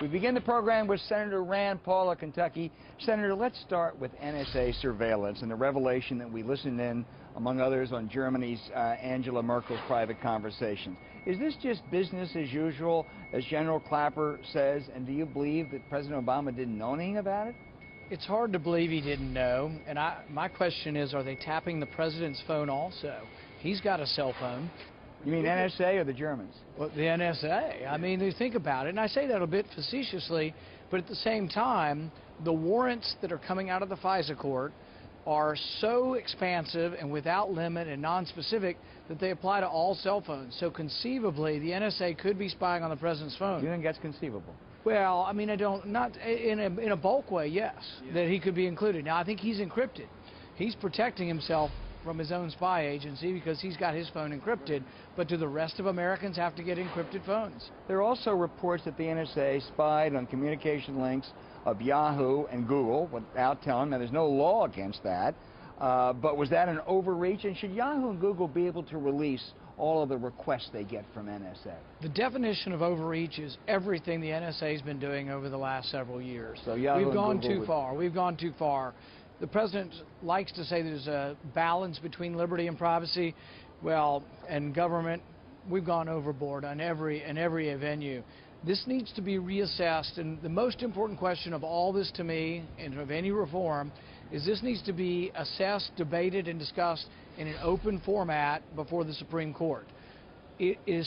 We begin the program with Senator Rand Paul of Kentucky. Senator, let's start with NSA surveillance and the revelation that we listened in, among others, on Germany's Angela Merkel's private conversations. Is this just business as usual, as General Clapper says, and do you believe that President Obama didn't know anything about it? It's hard to believe he didn't know, and my question is, are they tapping the president's phone also? He's got a cell phone. You mean NSA or the Germans? Well, the NSA. I mean, you think about it, and I say that a bit facetiously, but at the same time, the warrants that are coming out of the FISA court are so expansive and without limit and non-specific that they apply to all cell phones. So conceivably, the NSA could be spying on the president's phone. You think that's conceivable? Well, I mean, not in a bulk way, yes, that he could be included. Now, I think he's encrypted. He's protecting himself from his own spy agency because he's got his phone encrypted, but do the rest of Americans have to get encrypted phones? There are also reports that the NSA spied on communication links of Yahoo and Google without telling. Now, there's no law against that, but was that an overreach? And should Yahoo and Google be able to release all of the requests they get from NSA? The definition of overreach is everything the NSA has been doing over the last several years. So Yahoo We've gone and Google too far. We've gone too far. The president likes to say there's a balance between liberty and privacy. Well, and government, we've gone overboard on every venue. This needs to be reassessed, and the most important question of all this to me, and of any reform, is this needs to be assessed, debated, and discussed in an open format before the Supreme Court. It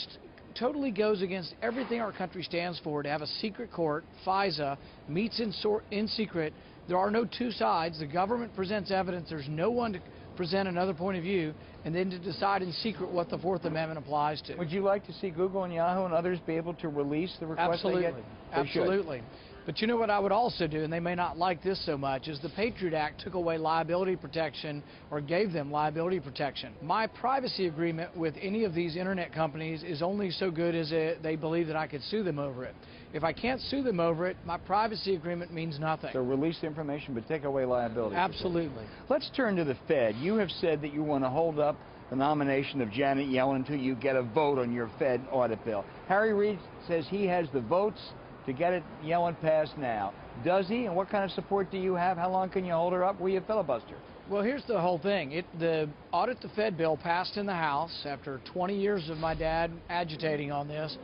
totally goes against everything our country stands for to have a secret court. FISA meets in secret. There are no two sides. The government presents evidence. There's no one to present another point of view, and then to decide in secret what the Fourth Amendment applies to. Would you like to see Google and Yahoo and others be able to release the requests Absolutely. they get? Absolutely. But you know what I would also do, and they may not like this so much, is the Patriot Act took away liability protection or gave them liability protection. My privacy agreement with any of these internet companies is only so good as they believe that I could sue them over it. If I can't sue them over it, my privacy agreement means nothing. So release the information but take away liability. Absolutely. Let's turn to the Fed. You have said that you want to hold up the nomination of Janet Yellen until you get a vote on your Fed audit bill. Harry Reid says he has the votes to get it Yellen passed now. Does he? And what kind of support do you have? How long can you hold her up? Will you filibuster? Well, here's the whole thing. The Audit the Fed bill passed in the House after 20 years of my dad agitating on this.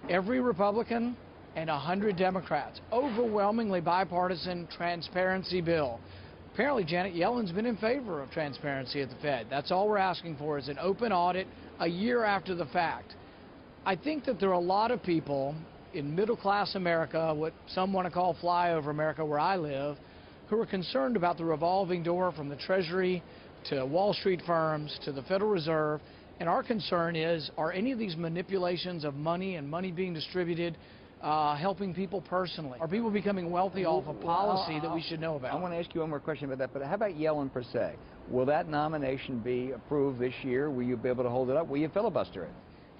Every Republican and 100 Democrats. Overwhelmingly bipartisan transparency bill. Apparently, Janet Yellen's been in favor of transparency at the Fed. That's all we're asking for is an open audit a year after the fact. I think that there are a lot of people in middle-class America, what some want to call flyover America, where I live, who are concerned about the revolving door from the Treasury to Wall Street firms to the Federal Reserve. And our concern is, are any of these manipulations of money and money being distributed helping people personally? Are people becoming wealthy off of policy that we should know about? I want to ask you one more question about that, but how about Yellen per se? Will that nomination be approved this year? Will you be able to hold it up? Will you filibuster it?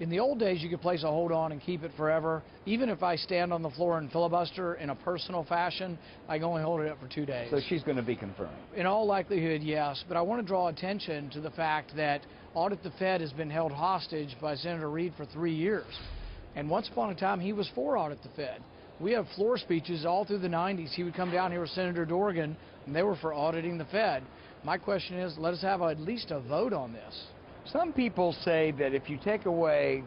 In the old days, you could place a hold on and keep it forever. Even if I stand on the floor and filibuster in a personal fashion, I can only hold it up for 2 days. So she's going to be confirmed? In all likelihood, yes. But I want to draw attention to the fact that Audit the Fed has been held hostage by Senator Reid for 3 years. And once upon a time, he was for Audit the Fed. We have floor speeches all through the 90s. He would come down here with Senator Dorgan, and they were for auditing the Fed. My question is, let us have at least a vote on this. Some people say that if you take away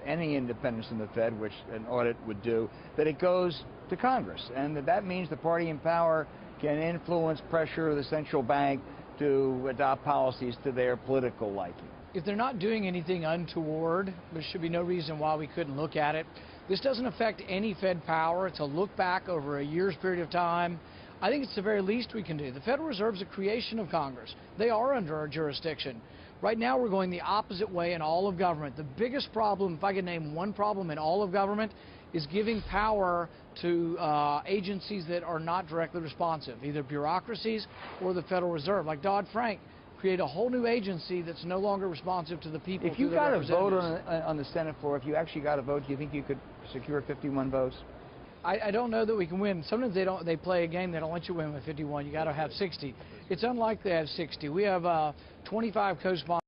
any independence in the Fed, which an audit would do, that it goes to Congress, and that means the party in power can influence, pressure the central bank to adopt policies to their political liking. If they're not doing anything untoward, there should be no reason why we couldn't look at it. This doesn't affect any Fed power. It's a look back over a year's period of time. I think it's the very least we can do. The Federal Reserve is a creation of Congress. They are under our jurisdiction. Right now, we're going the opposite way in all of government. The biggest problem, if I could name one problem in all of government, is giving power to agencies that are not directly responsive, either bureaucracies or the Federal Reserve. Like Dodd-Frank, create a whole new agency that's no longer responsive to the people. If you got a vote on the Senate floor, if you actually got a vote, do you think you could secure 51 votes? I don't know that we can win. Sometimes they play a game, they don't let you win with 51. You got to have 60. It's unlikely to have 60. We have 25 co-sponsors.